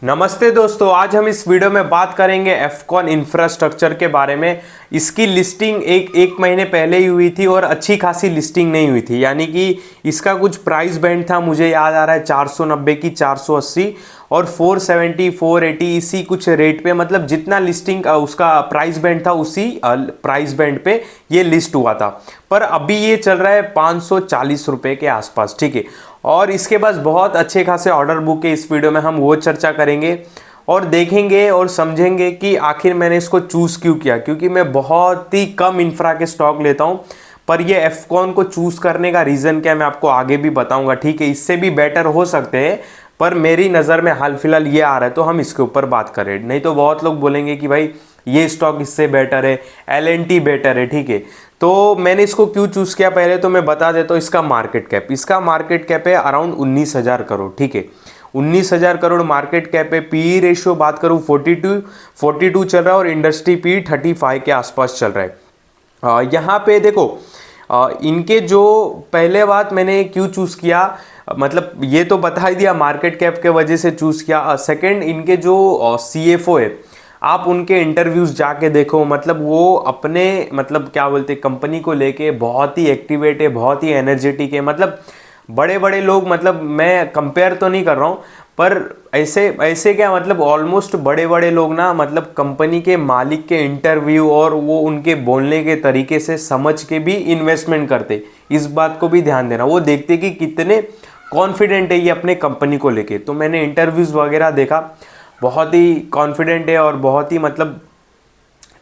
नमस्ते दोस्तों, आज हम इस वीडियो में बात करेंगे एफकॉन इंफ्रास्ट्रक्चर के बारे में। इसकी लिस्टिंग एक महीने पहले ही हुई थी और अच्छी खासी लिस्टिंग नहीं हुई थी, यानी कि इसका कुछ प्राइस बैंड था, मुझे याद आ रहा है 490 की 480 और 470 480 इसी कुछ रेट पे, मतलब जितना लिस्टिंग उसका प्राइस बैंड था उसी प्राइस बैंड पे ये लिस्ट हुआ था। पर अभी ये चल रहा है 540 रुपए के आसपास, ठीक है। और इसके पास बहुत अच्छे खासे ऑर्डर बुक है। इस वीडियो में हम वो चर्चा करेंगे और देखेंगे और समझेंगे कि आखिर मैंने इसको चूज़ क्यों किया, क्योंकि मैं बहुत ही कम इंफ्रा के स्टॉक लेता हूँ। पर ये एफकॉन को चूज़ करने का रीज़न क्या है मैं आपको आगे भी बताऊंगा, ठीक है। इससे भी बेटर हो सकते हैं, पर मेरी नज़र में हाल फिलहाल ये आ रहा है तो हम इसके ऊपर बात करें। नहीं तो बहुत लोग बोलेंगे कि भाई ये स्टॉक इससे बेटर है, एल&टी बेटर है, ठीक है। तो मैंने इसको क्यों चूज़ किया पहले तो मैं बता देता हूँ। इसका मार्केट कैप है अराउंड 19,000 करोड़, ठीक है। 19,000 करोड़ मार्केट कैप है। पी रेशियो बात करूँ 42 चल रहा है और इंडस्ट्री पी 35 के आसपास चल रहा है। यहाँ पे देखो, इनके जो पहले बात मैंने क्यों चूज़ किया, मतलब ये तो बता ही दिया, मार्केट कैप के वजह से चूज़ किया। सेकंड, इनके जो सीएफओ है, आप उनके इंटरव्यूज जाके देखो, मतलब वो अपने मतलब क्या बोलते कंपनी को लेके बहुत ही एक्टिवेट है, बहुत ही एनर्जेटिक है। मतलब बड़े बड़े लोग, मतलब मैं कंपेयर तो नहीं कर रहा हूँ, पर ऐसे ऐसे क्या मतलब ऑलमोस्ट बड़े बड़े लोग ना, मतलब कंपनी के मालिक के इंटरव्यू और वो उनके बोलने के तरीके से समझ के भी इन्वेस्टमेंट करते। इस बात को भी ध्यान देना, वो देखते कि कितने कॉन्फिडेंट है ये अपने कंपनी को लेके। तो मैंने इंटरव्यूज वगैरह देखा, बहुत ही कॉन्फिडेंट है और बहुत ही मतलब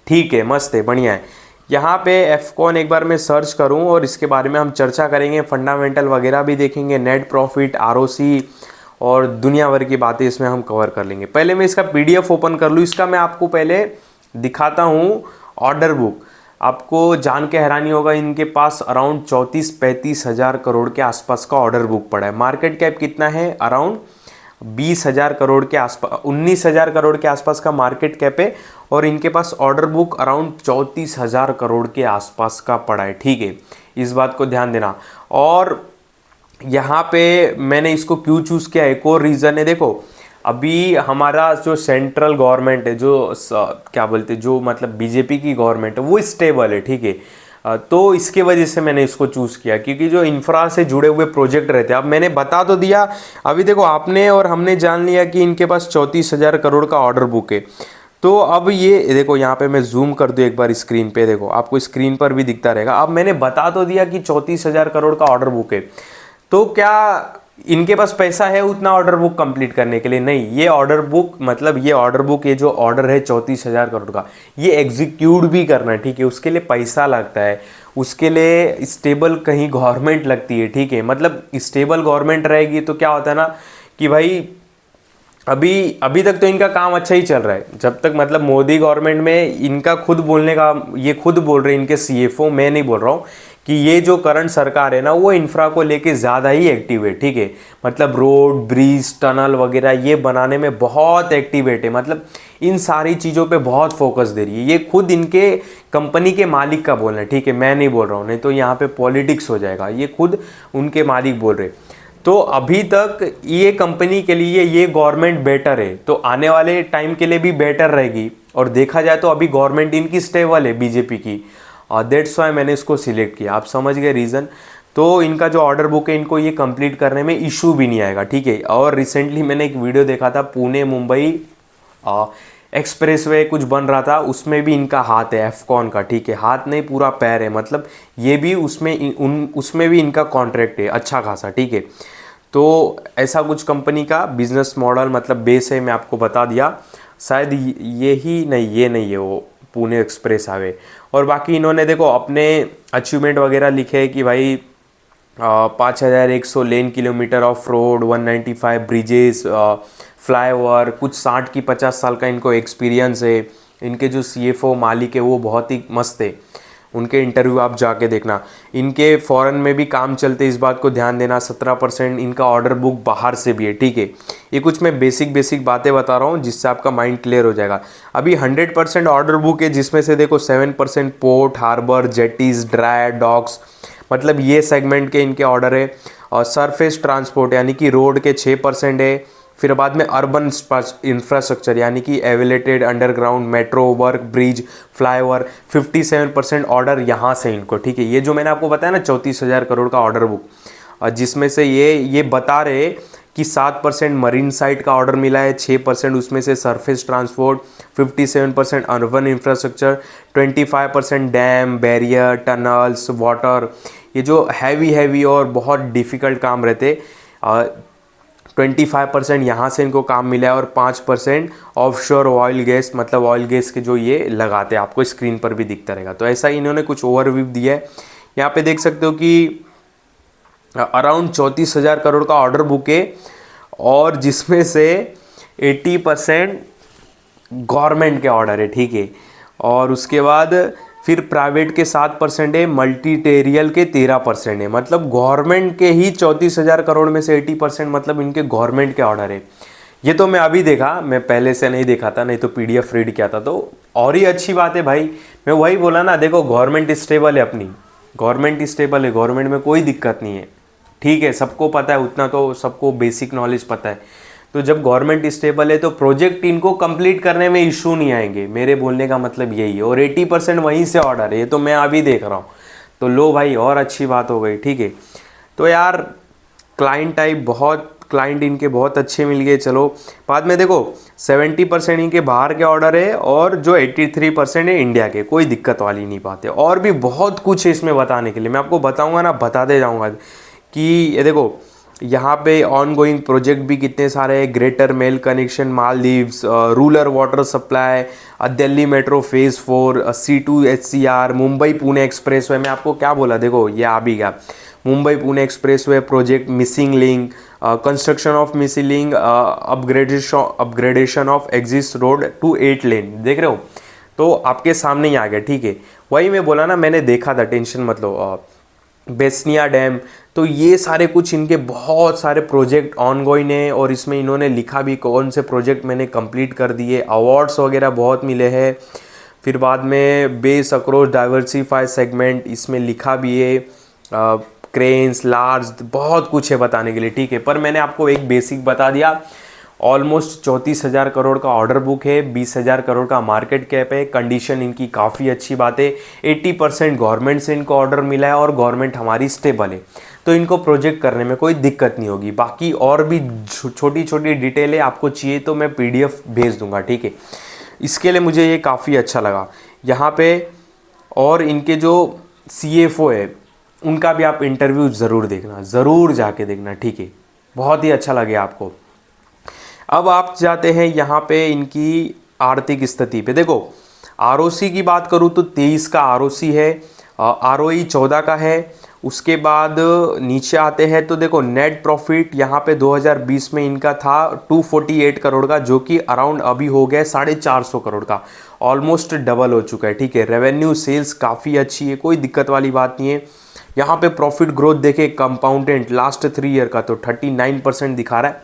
ठीक है, मस्त है, बढ़िया है। यहाँ पे एफकॉन एक बार मैं सर्च करूँ और इसके बारे में हम चर्चा करेंगे, फंडामेंटल वगैरह भी देखेंगे, नेट प्रॉफिट, आरओसी और दुनिया भर की बातें इसमें हम कवर कर लेंगे। पहले मैं इसका पीडीएफ ओपन कर लूँ। इसका मैं आपको पहले दिखाता हूँ ऑर्डर बुक। आपको जान के हैरानी होगा, इनके पास अराउंड 34-35 हज़ार करोड़ के आसपास का ऑर्डर बुक पड़ा है। मार्केट कैप कितना है, अराउंड 20,000 करोड़ के आसपास, 19,000 करोड़ के आसपास का मार्केट कैप है और इनके पास ऑर्डर बुक अराउंड 34,000 करोड़ के आसपास का पड़ा है, ठीक है। इस बात को ध्यान देना। और यहाँ पे मैंने इसको क्यों चूज़ किया, एक और रीज़न है। देखो, अभी हमारा जो सेंट्रल गवर्नमेंट है, जो क्या बोलते जो मतलब बीजेपी की गवर्नमेंट है, वो स्टेबल है, ठीक है। तो इसके वजह से मैंने इसको चूज़ किया, क्योंकि जो इंफ्रा से जुड़े हुए प्रोजेक्ट रहते हैं, अब मैंने बता तो दिया। अभी देखो, आपने और हमने जान लिया कि इनके पास 34,000 करोड़ का ऑर्डर बुक है। तो अब ये देखो, यहाँ पे मैं जूम कर दूँ एक बार स्क्रीन पे, देखो आपको स्क्रीन पर भी दिखता रहेगा। अब मैंने बता तो दिया कि 34,000 करोड़ का ऑर्डर बुक है, तो क्या इनके पास पैसा है उतना ऑर्डर बुक कंप्लीट करने के लिए? नहीं। ये ऑर्डर बुक मतलब ये जो ऑर्डर है 34,000 करोड़ का, ये एग्जीक्यूट भी करना है, ठीक है। उसके लिए पैसा लगता है, उसके लिए स्टेबल कहीं गवर्नमेंट लगती है, ठीक है। मतलब स्टेबल गवर्नमेंट रहेगी तो क्या होता है ना कि भाई अभी तक तो इनका काम अच्छा ही चल रहा है। जब तक मतलब मोदी गवर्नमेंट में इनका खुद बोलने का, ये खुद बोल रहे हैं इनके सीएफओ, मैं नहीं बोल रहा हूँ, कि ये जो करंट सरकार है ना वो इंफ्रा को लेके ज़्यादा ही एक्टिव है, ठीक है। मतलब रोड, ब्रिज, टनल वगैरह ये बनाने में बहुत एक्टिवेट है, मतलब इन सारी चीज़ों पे बहुत फोकस दे रही है। ये खुद इनके कंपनी के मालिक का बोलना है, ठीक है, मैं नहीं बोल रहा हूँ, नहीं तो यहाँ पे पॉलिटिक्स हो जाएगा। ये खुद उनके मालिक बोल रहे। तो अभी तक ये कंपनी के लिए ये गवर्नमेंट बेटर है, तो आने वाले टाइम के लिए भी बेटर रहेगी। और देखा जाए तो अभी गवर्नमेंट इनकी स्टेबल है, बीजेपी की, और दैट्स वाई मैंने इसको सिलेक्ट किया। आप समझ गए रीज़न। तो इनका जो ऑर्डर बुक है, इनको ये कंप्लीट करने में इशू भी नहीं आएगा, ठीक है। और रिसेंटली मैंने एक वीडियो देखा था, पुणे मुंबई एक्सप्रेसवे कुछ बन रहा था, उसमें भी इनका हाथ है, एफकॉन का, ठीक है। हाथ नहीं, पूरा पैर है, मतलब ये भी उसमें भी इनका कॉन्ट्रैक्ट है अच्छा खासा, ठीक है। तो ऐसा कुछ कंपनी का बिजनेस मॉडल मतलब बेस है, मैं आपको बता दिया। शायद ये नहीं है वो पुणे एक्सप्रेस हाईवे। और बाकी इन्होंने देखो अपने अचीवमेंट वगैरह लिखे है कि भाई 5,100 lane kilometre of road, 195 bridges, flyover, कुछ 60 की 50 साल का इनको एक्सपीरियंस है। इनके जो सीएफओ मालिक है वो बहुत ही मस्त है, उनके इंटरव्यू आप जाके देखना। इनके फॉरेन में भी काम चलते, इस बात को ध्यान देना। 17% इनका ऑर्डर बुक बाहर से भी है, ठीक है। ये कुछ मैं बेसिक बातें बता रहा हूँ जिससे आपका माइंड क्लियर हो जाएगा। अभी 100% ऑर्डर बुक है, जिसमें से देखो 7% पोर्ट, हार्बर, जेटीज, ड्राई डॉक्स, मतलब ये सेगमेंट के इनके ऑर्डर है। और सरफेस ट्रांसपोर्ट यानी कि रोड के 6% है। फिर बाद में अर्बन इंफ्रास्ट्रक्चर यानी कि elevated underground metro work bridge flyover 57% order यहाँ से इनको, ठीक है। ये जो मैंने आपको बताया ना 34,000 करोड़ का ऑर्डर बुक, जिसमें से ये बता रहे कि 7% मरीन साइट का ऑर्डर मिला है, 6% उसमें से surface transport, 57% urban infrastructure, 25% dam barrier tunnels water, ये जो हैवी और बहुत डिफ़िकल्ट काम रहते, 25% यहाँ से इनको काम मिला है और 5% ऑफशोर ऑयल गैस, मतलब ऑयल गैस के जो ये लगाते हैं, आपको स्क्रीन पर भी दिखता रहेगा। तो ऐसा इन्होंने कुछ ओवरव्यू दिया है। यहाँ पे देख सकते हो कि अराउंड 34,000 करोड़ का ऑर्डर बुक है और जिसमें से 80% गवर्नमेंट के ऑर्डर है, ठीक है। और उसके बाद फिर प्राइवेट के 7% है, मल्टीटेरियल के 13% है, मतलब गवर्नमेंट के ही 34,000 करोड़ में से 80% मतलब इनके गवर्नमेंट के ऑर्डर है। ये तो मैं अभी देखा, मैं पहले से नहीं देखा था, नहीं तो PDF रीड किया था, तो और ही अच्छी बात है भाई। मैं वही बोला ना, देखो गवर्नमेंट स्टेबल है, अपनी गवर्नमेंट स्टेबल है, गवर्नमेंट में कोई दिक्कत नहीं है, ठीक है। सबको पता है, उतना तो सबको बेसिक नॉलेज पता है। तो जब गवर्नमेंट स्टेबल है तो प्रोजेक्ट इनको कंप्लीट करने में इशू नहीं आएंगे, मेरे बोलने का मतलब यही है। और 80% वहीं से ऑर्डर है, ये तो मैं अभी देख रहा हूँ। तो लो भाई, और अच्छी बात हो गई, ठीक है। तो यार क्लाइंट टाइप बहुत, क्लाइंट इनके बहुत अच्छे मिल गए। चलो बाद में देखो 70% इनके बाहर के ऑर्डर है और जो 83% है इंडिया के, कोई दिक्कत वाली नहीं बात है। और भी बहुत कुछ है इसमें बताने के लिए, मैं आपको बताऊँगा ना, बताते जाऊँगा कि ये देखो यहाँ पे ऑन गोइंग प्रोजेक्ट भी कितने सारे हैं। Greater Male connection Maldives, rural water supply, Delhi metro phase 4, C2 HCR, Mumbai Pune expressway. मैं आपको क्या बोला, देखो ये आ भी गया, Mumbai Pune expressway project, missing link, construction of missing link, upgradation of exist road to 8 lane, देख रहे हो। तो आपके सामने ही आ गया, ठीक है। वही मैं बोला ना, मैंने देखा था, टेंशन मत लो। बेस्निया डैम, तो ये सारे कुछ इनके बहुत सारे प्रोजेक्ट ऑन गोइंग है और इसमें इन्होंने लिखा भी कौन से प्रोजेक्ट मैंने कंप्लीट कर दिए, अवार्ड्स वगैरह बहुत मिले हैं। फिर बाद में बेस अक्रॉस डाइवर्सिफाई सेगमेंट, इसमें लिखा भी है, क्रेन्स लार्ज, बहुत कुछ है बताने के लिए, ठीक है। पर मैंने आपको एक बेसिक बता दिया। ऑलमोस्ट 34,000 करोड़ का ऑर्डर बुक है, 20,000 करोड़ का मार्केट कैप है, कंडीशन इनकी काफ़ी अच्छी बात है। 80% गवर्नमेंट से इनको ऑर्डर मिला है और गवर्नमेंट हमारी स्टेबल है, तो इनको प्रोजेक्ट करने में कोई दिक्कत नहीं होगी। बाकी और भी छोटी छोटी डिटेल है, आपको चाहिए तो मैं PDF भेज दूंगा, ठीक है। इसके लिए मुझे ये काफ़ी अच्छा लगा यहाँ पे। और इनके जो CFO है उनका भी आप इंटरव्यू ज़रूर देखना, ज़रूर जाके देखना, ठीक है। बहुत ही अच्छा लगे आपको। अब आप जाते हैं यहाँ पे इनकी आर्थिक स्थिति पे। देखो ROC की बात करूँ तो 23 का ROC है, ROE 14 का है। उसके बाद नीचे आते हैं तो देखो नेट प्रॉफिट यहाँ पे 2020 में इनका था 248 करोड़ का, जो कि अराउंड अभी हो गया 450 करोड़ का, ऑलमोस्ट डबल हो चुका है, ठीक है। रेवेन्यू सेल्स काफ़ी अच्छी है, कोई दिक्कत वाली बात नहीं है। यहाँ पे प्रॉफिट ग्रोथ देखे कंपाउंडेड लास्ट 3 ईयर का तो 39% दिखा रहा है,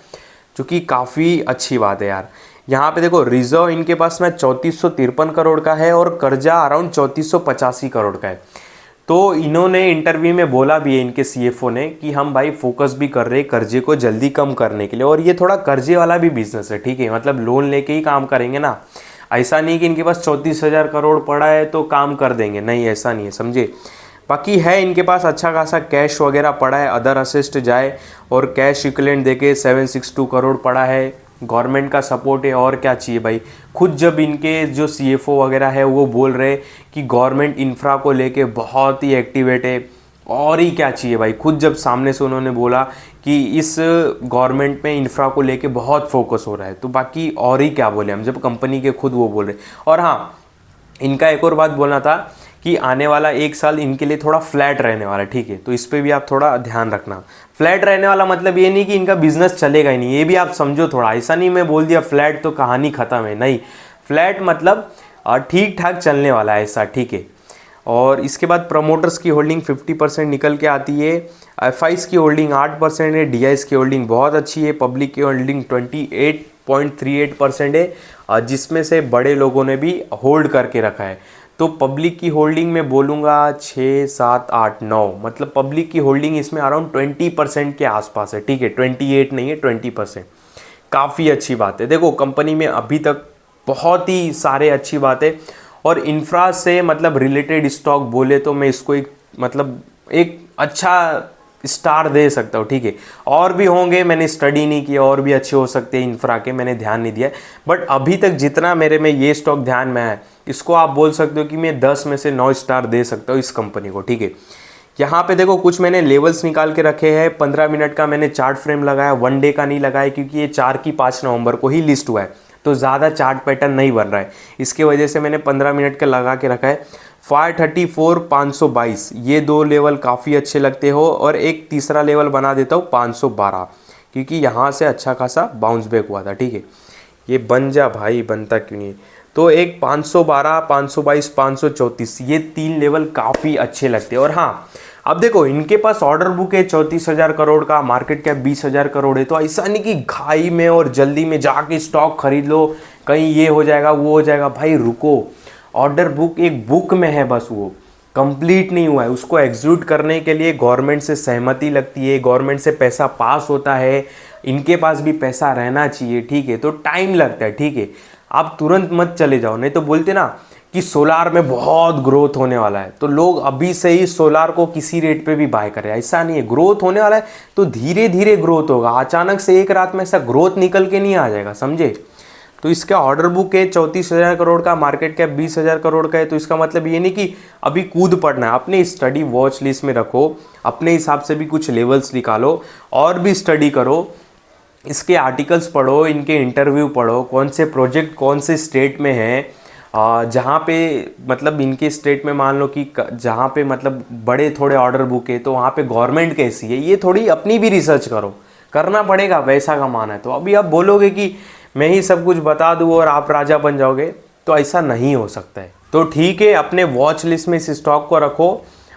जो कि काफ़ी अच्छी बात है यार। यहाँ पे देखो रिजर्व इनके पास ना 3453 करोड़ का है और कर्जा अराउंड 3485 करोड़ का है। तो इन्होंने इंटरव्यू में बोला भी है इनके CFO ने कि हम भाई फोकस भी कर रहे हैं कर्जे को जल्दी कम करने के लिए, और ये थोड़ा कर्जे वाला भी बिजनेस है, ठीक है। मतलब लोन लेके ही काम करेंगे ना, ऐसा नहीं कि इनके पास 34,000 करोड़ पड़ा है तो काम कर देंगे, नहीं ऐसा नहीं है, समझे। बाकी है इनके पास अच्छा खासा कैश वगैरह पड़ा है, अदर असिस्ट जाए और कैश इक्विवेलेंट देके 762 करोड़ पड़ा है, गवर्नमेंट का सपोर्ट है, और क्या चाहिए भाई। खुद जब इनके जो CFO वगैरह है वो बोल रहे कि गवर्नमेंट इंफ्रा को लेके बहुत ही एक्टिवेट है, और ही क्या चाहिए भाई। खुद जब सामने से उन्होंने बोला कि इस गवर्नमेंट में इंफ्रा को लेके बहुत फोकस हो रहा है, तो बाकी और ही क्या बोले हम, जब कंपनी के खुद वो बोल रहे। और हाँ, इनका एक और बात बोलना था कि आने वाला 1 साल इनके लिए थोड़ा फ्लैट रहने वाला है, ठीक है। तो इस पे भी आप थोड़ा ध्यान रखना। फ्लैट रहने वाला मतलब ये नहीं कि इनका बिजनेस चलेगा ही नहीं, ये भी आप समझो थोड़ा। ऐसा नहीं मैं बोल दिया फ्लैट तो कहानी ख़त्म है, नहीं। फ्लैट मतलब ठीक ठाक चलने वाला है ऐसा, ठीक है। और इसके बाद प्रमोटर्स की होल्डिंग 50% निकल के आती है, FIs की होल्डिंग 8% है, DIs की होल्डिंग बहुत अच्छी है, पब्लिक की होल्डिंग 28.38% है, जिसमें से बड़े लोगों ने भी होल्ड करके रखा है। तो पब्लिक की होल्डिंग में बोलूँगा 6, 7, 8, 9, मतलब पब्लिक की होल्डिंग इसमें अराउंड 20% के आसपास है, ठीक है। 28 नहीं है, 20%। काफ़ी अच्छी बात है। देखो कंपनी में अभी तक बहुत ही सारे अच्छी बात है, और इंफ्रा से मतलब रिलेटेड स्टॉक बोले तो मैं इसको एक मतलब एक अच्छा स्टार दे सकता हूँ, ठीक है। और भी होंगे, मैंने स्टडी नहीं किया, और भी अच्छे हो सकते हैं इंफ्रा के, मैंने ध्यान नहीं दिया। बट अभी तक जितना मेरे में ये स्टॉक ध्यान में है, इसको आप बोल सकते हो कि मैं 10 में से 9 स्टार दे सकता हूँ इस कंपनी को, ठीक है। यहाँ पे देखो कुछ मैंने लेवल्स निकाल के रखे हैं। 15 मिनट का मैंने चार्ट फ्रेम लगाया, 1 डे का नहीं लगाया, क्योंकि ये 4 की 5 नवंबर को ही लिस्ट हुआ है, तो ज़्यादा चार्ट पैटर्न नहीं बन रहा है, इसकी वजह से मैंने 15 मिनट का लगा के रखा है। 534 522 ये 2 लेवल काफ़ी अच्छे लगते हो, और एक तीसरा लेवल बना देता हूँ 512, क्योंकि यहाँ से अच्छा खासा बाउंस बैक हुआ था, ठीक है। ये बन जा भाई, बनता क्यों नहीं। तो एक 512 522 534 ये 3 लेवल काफ़ी अच्छे लगते हैं। और हाँ, अब देखो इनके पास ऑर्डर बुक है 34,000 करोड़ का, मार्केट कैप 20,000 करोड़ है, तो ऐसा नहीं कि घाई में और जल्दी में जाके स्टॉक खरीद लो, कहीं ये हो जाएगा वो हो जाएगा। भाई रुको, ऑर्डर बुक एक बुक में है बस, वो कंप्लीट नहीं हुआ है। उसको एग्जीक्यूट करने के लिए गवर्नमेंट से सहमति लगती है, गवर्नमेंट से पैसा पास होता है, इनके पास भी पैसा रहना चाहिए, ठीक है। तो टाइम लगता है, ठीक है। आप तुरंत मत चले जाओ, नहीं तो बोलते ना कि सोलार में बहुत ग्रोथ होने वाला है, तो लोग अभी से ही सोलार को किसी रेट पे भी बाय करें। ऐसा नहीं है, ग्रोथ होने वाला है तो धीरे धीरे ग्रोथ होगा, अचानक से एक रात में ऐसा ग्रोथ निकल के नहीं आ जाएगा, समझे। तो इसका ऑर्डर बुक है 34,000 करोड़ का, मार्केट कैप 20,000 करोड़ का है, तो इसका मतलब ये नहीं कि अभी कूद पड़ना है। अपने स्टडी वॉच लिस्ट में रखो, अपने हिसाब से भी कुछ लेवल्स निकालो, और भी स्टडी करो, इसके आर्टिकल्स पढ़ो, इनके इंटरव्यू पढ़ो, कौन से प्रोजेक्ट कौन से स्टेट में हैं, जहाँ पे मतलब इनके स्टेट में मान लो कि जहाँ पे मतलब बड़े थोड़े ऑर्डर बुक है, तो वहाँ पे गवर्नमेंट कैसी है, ये थोड़ी अपनी भी रिसर्च करो, करना पड़ेगा, वैसा कमाना है। तो अभी आप बोलोगे कि मैं ही सब कुछ बता दूँ और आप राजा बन जाओगे, तो ऐसा नहीं हो सकता है। तो ठीक है, अपने वॉच लिस्ट में इस स्टॉक को रखो,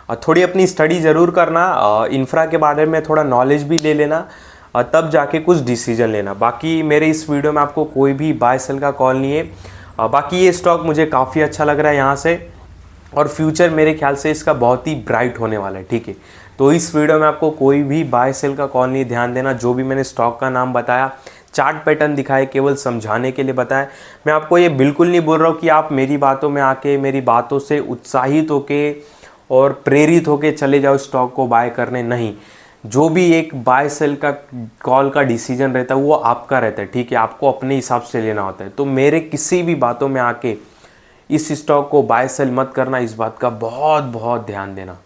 और थोड़ी अपनी स्टडी ज़रूर करना, इंफ्रा के बारे में थोड़ा नॉलेज भी ले लेना, और तब जाके कुछ डिसीजन लेना। बाकी मेरे इस वीडियो में आपको कोई भी बाय सेल का कॉल नहीं है। बाकी ये स्टॉक मुझे काफ़ी अच्छा लग रहा है यहाँ से, और फ्यूचर मेरे ख्याल से इसका बहुत ही ब्राइट होने वाला है, ठीक है। तो इस वीडियो में आपको कोई भी बाय सेल का कॉल नहीं, ध्यान देना। जो भी मैंने स्टॉक का नाम बताया, चार्ट पैटर्न दिखाए, केवल समझाने के लिए बताया। मैं आपको ये बिल्कुल नहीं बोल रहा हूँ कि आप मेरी बातों में आके मेरी बातों से उत्साहित होके और प्रेरित होके चले जाओ स्टॉक को बाय करने, नहीं। जो भी एक बाय सेल का कॉल का डिसीजन रहता है वो आपका रहता है, ठीक है। आपको अपने हिसाब से लेना होता है। तो मेरे किसी भी बातों में आके इस स्टॉक को बाय सेल मत करना, इस बात का बहुत बहुत ध्यान देना।